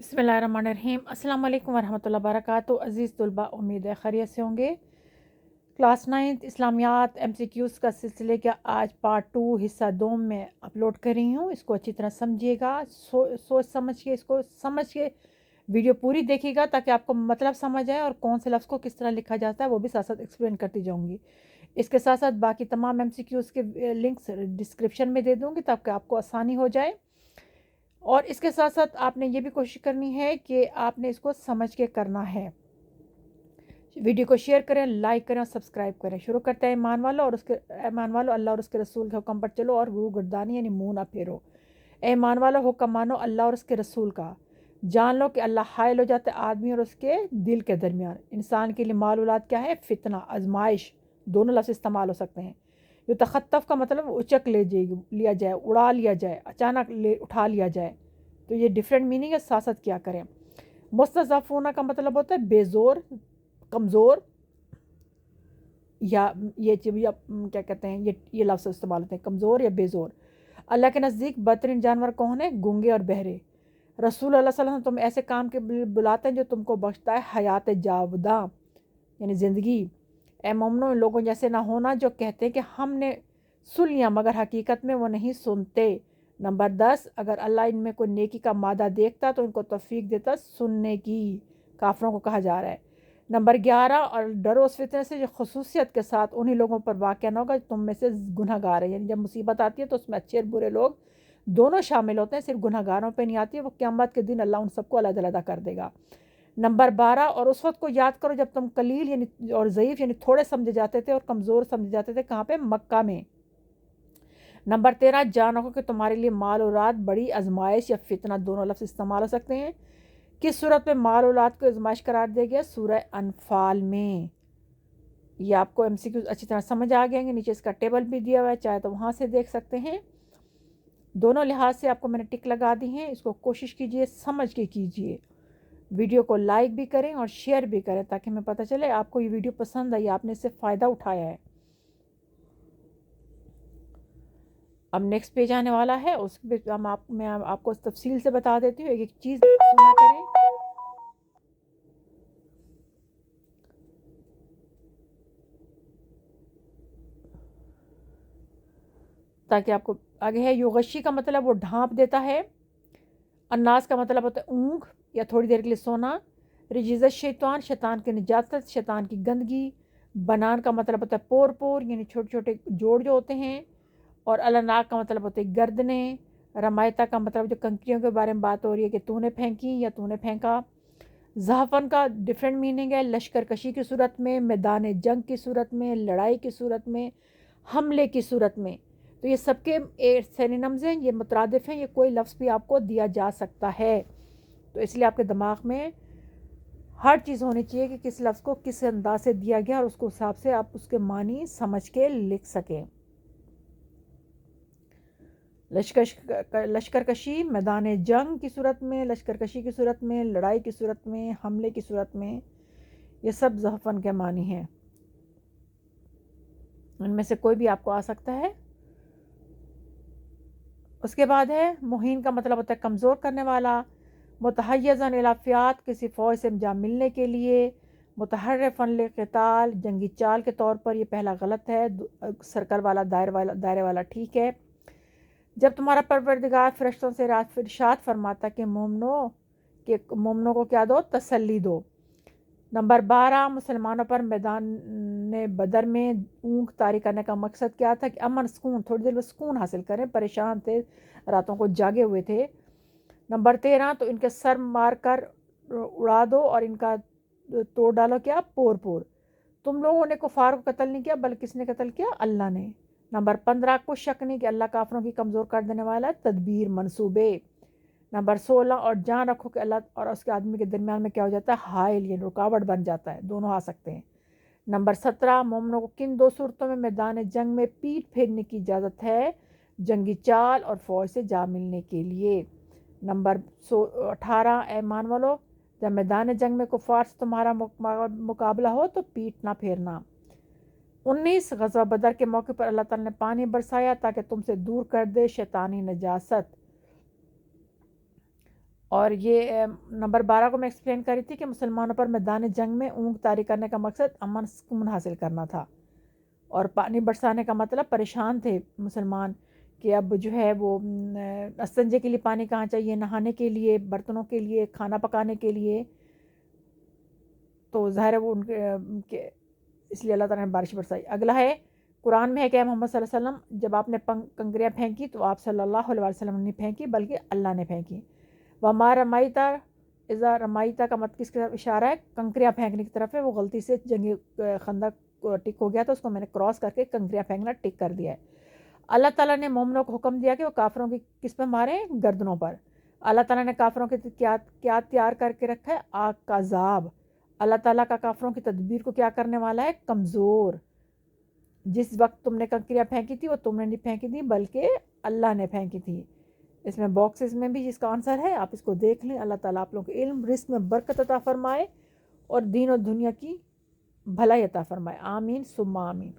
बिस्मिल्लाहिर्रहमानिर्रहीम अस्सलाम वालेकुम वरहमतुल्लाहि वबरकातुहू। अज़ीज़ तुलबा, उम्मीद है खैरियत से होंगे। क्लास 9 इस्लामियात MCQs का सिलसिले का आज पार्ट 2 हिस्सा 2 में अपलोड कर रही हूँ। इसको अच्छी तरह समझिएगा, सोच समझ के इसको समझ के वीडियो पूरी देखिएगा ताकि आपको मतलब समझ आए और कौन से लफ्ज़ को किस तरह लिखा जाता है वो भी साथ साथ एक्सप्लेन करती जाऊँगी। इसके साथ साथ बाकी तमाम MCQs के लिंक्स डिस्क्रिप्शन में दे दूँगी ताकि आपको आसानी हो जाए। और इसके साथ साथ आपने ये भी कोशिश करनी है कि आपने इसको समझ के करना है। वीडियो को शेयर करें, लाइक करें और सब्सक्राइब करें। शुरू करते हैं ईमान वालों और उसके ईमान वालों, अल्लाह और उसके रसूल के हुक्म पर चलो और रू गर्दानी यानी मुंह ना फेरो। ईमान वालों, हुक्म मानो अल्लाह और उसके रसूल का। जान लो कि अल्लाह हायल हो जाता है आदमी और उसके दिल के दरमियान। इंसान के लिए माल औलाद क्या है? फितना, आजमाइश। दोनों लफ्ज़ इस्तेमाल हो सकते हैं। यो तखत्तफ का मतलब उचक लिया जाए, उड़ा लिया जाए, अचानक उठा लिया जाए। तो ये डिफरेंट मीनिंग है, साथ साथ क्या करें। मुस्तज़अफ़ूना का मतलब होता है बेज़ोर, कमज़ोर, या या क्या कहते हैं, ये लफ्ज़ इस्तेमाल होते हैं, कमज़ोर या बेज़ोर। अल्लाह के नज़दीक बदतरीन जानवर कौन है? गूंगे और बहरे। रसूल अल्लाह सल्लल्लाहु अलैहि वसल्लम तुम ऐसे काम के बुलाते हैं जो तुमको बख्शता है हयात जावदा यानी ज़िंदगी। ए मोमनो, इन लोगों जैसे ना होना जो कहते हैं कि हमने सुन लिया मगर हकीकत में वो नहीं सुनते। नंबर 10, अगर अल्लाह इनमें कोई नेकी का मादा देखता तो इनको तौफीक देता सुनने की। काफरों को कहा जा रहा है। नंबर 11, और डरो उस फितने से जो खसूसियत के साथ उन्हीं लोगों पर वाक़या ना होगा तुम में से गुनहगार है। यानी जब मुसीबत आती है तो उसमें अच्छे और बुरे लोग दोनों शामिल होते हैं, सिर्फ गुनहगारों पे नहीं आती है। वो क़यामत के दिन अल्लाह उन सबको अलग-अलग कर देगा। नंबर 12, और उस वक्त को याद करो जब तुम कलील यानी और ज़ईफ़ यानी थोड़े समझे जाते थे और कमज़ोर समझे जाते थे। कहाँ पे? मक्का में। नंबर 13, जान रखो कि तुम्हारे लिए माल औलाद बड़ी आजमाइश या फितना, दोनों लफ्ज़ इस्तेमाल हो सकते हैं। किस सूरत में माल औलाद को आजमाइश करार दिया गया? सूरह अनफाल में। ये आपको MCQ अच्छी तरह समझ आ गए। नीचे इसका टेबल भी दिया हुआ है, चाहे तो वहाँ से देख सकते हैं। दोनों लिहाज से आपको मैंने टिक लगा दी हैं। इसको कोशिश कीजिए, समझ के कीजिए। वीडियो को लाइक भी करें और शेयर भी करें ताकि हमें पता चले आपको ये वीडियो पसंद आई, आपने इससे फ़ायदा उठाया है। अब नेक्स्ट पेज आने वाला है, उस पे मैं आपको तफसील से बता देती हूँ। एक एक चीज़ सुना करें। ताकि आपको आगे है। युगशी का मतलब वो ढांप देता है। अन्नास का मतलब होता है ऊँघ या थोड़ी देर के लिए सोना। रिजिज़त शैतान, शैतान की निजात, शैतान की गंदगी। बनान का मतलब होता है पोर पोर यानी छोटे छोटे जोड़ जो होते हैं। और अलनाक का मतलब होता है गर्दने। रमायता का मतलब जो कंकरियों के बारे में बात हो रही है कि तूने फेंकी या तूने फेंका। ज़हाफ़न का डिफरेंट मीनिंग है, लश्कर कशी की सूरत में, मैदान जंग की सूरत में, लड़ाई की सूरत में, हमले की सूरत में। तो ये सबके सिनोनिम्स हैं, ये मुतरादिफ हैं। ये कोई लफ्ज़ भी आपको दिया जा सकता है। तो इसलिए आपके दिमाग में हर चीज़ होनी चाहिए कि किस लफ्ज़ को किस अंदाज से दिया गया और उसके हिसाब से आप उसके मानी समझ के लिख सकें। लश्कर कशी मैदान जंग की सूरत में, लश्कर कशी की सूरत में, लड़ाई की सूरत में, हमले की सूरत में, ये सब ज़हफ़न के मानी हैं। इनमें से कोई भी आपको आ सकता है। उसके बाद है मुहीन का मतलब होता है कमज़ोर करने वाला। मुतहय्यज़न इला फ़ियात, किसी फ़ौज से जा मिलने के लिए। मुतहर्रिफ़न लिक़िताल, जंगी चाल के तौर पर। ये पहला गलत है, सर्कल वाला दायरे वाला ठीक है। जब तुम्हारा परवरदिगार फरिश्तों से इरशाद फरमाता कि मोमनों को क्या दो? तसल्ली दो। नंबर 12, मुसलमानों पर मैदान बदर में ऊँघ तारी करने का मकसद क्या था? कि अमन सुकून, थोड़ी देर में सुकून हासिल करें। परेशान थे, रातों को जागे हुए थे। नंबर 13, तो इनके सर मार कर उड़ा दो और इनका तोड़ डालो क्या? पोर पोर। तुम लोगों ने कुफार को कत्ल नहीं किया बल्कि किसने कत्ल किया? अल्लाह ने। नंबर 15, कुछ शक नहीं कि अल्लाह काफरों की कमज़ोर कर देने वाला है, तदबीर मंसूबे। नंबर 16, और जान रखो कि अल्लाह और उसके आदमी के दरमियान में क्या हो जाता है? हाइल, ये रुकावट बन जाता है। दोनों आ सकते हैं। नंबर 17, मोमनों को किन दो सूरतों में मैदान जंग में पीठ फेरने की इजाज़त है? जंगी चाल और फ़ौज से जा मिलने के लिए। नंबर 18, ईमान वालों, जब मैदान जंग में कुफार से तुम्हारा मुकाबला हो तो पीठ ना फेरना। 19, ग़ज़वा बदर के मौके पर अल्लाह ताला ने पानी बरसाया ताकि तुमसे दूर कर दे शैतानी नजासत। اور یہ نمبر 12 کو میں ایکسپلین کر رہی تھی کہ مسلمانوں پر میدان جنگ میں اونگ طاری کرنے کا مقصد امن سکون حاصل کرنا تھا، اور پانی برسانے کا مطلب پریشان تھے مسلمان کہ اب جو ہے وہ استنجے کے لیے پانی کہاں چاہیے، نہانے کے لیے، برتنوں کے لیے، کھانا پکانے کے لیے، تو ظاہر ہے وہ ان کے اس لیے اللہ تعالیٰ نے بارش برسائی۔ اگلا ہے قرآن میں ہے کہ محمد صلی اللہ علیہ وسلم جب آپ نے کنکریاں پھینکی تو آپ صلی اللہ علیہ وسلم نے پھینکی بلکہ اللہ نے پھینکی۔ وما رمائیتا اذا رمائیتا کا مت کس کی طرف اشارہ ہے؟ کنکریاں پھینکنے کی طرف ہے، وہ غلطی سے جنگی خندق ٹک ہو گیا تھا، اس کو میں نے کراس کر کے کنکریاں پھینکنا ٹک کر دیا ہے۔ اللہ تعالیٰ نے مومنوں کو حکم دیا کہ وہ کافروں کی کس پہ مارے؟ گردنوں پر۔ اللہ تعالیٰ نے کافروں کے کیا تیار کر کے رکھا ہے؟ آگ کا عذاب۔ اللہ تعالیٰ کا کافروں کی تدبیر کو کیا کرنے والا ہے؟ کمزور۔ جس وقت تم نے کنکریاں پھینکی تھی وہ تم نے نہیں پھینکی تھی بلکہ اللہ نے پھینکی تھی۔ اس میں باکسز میں بھی جس کا آنسر ہے آپ اس کو دیکھ لیں۔ اللہ تعالیٰ آپ لوگوں کے علم رزق میں برکت عطا فرمائے اور دین اور دنیا کی بھلائی عطا فرمائے، آمین ثم آمین۔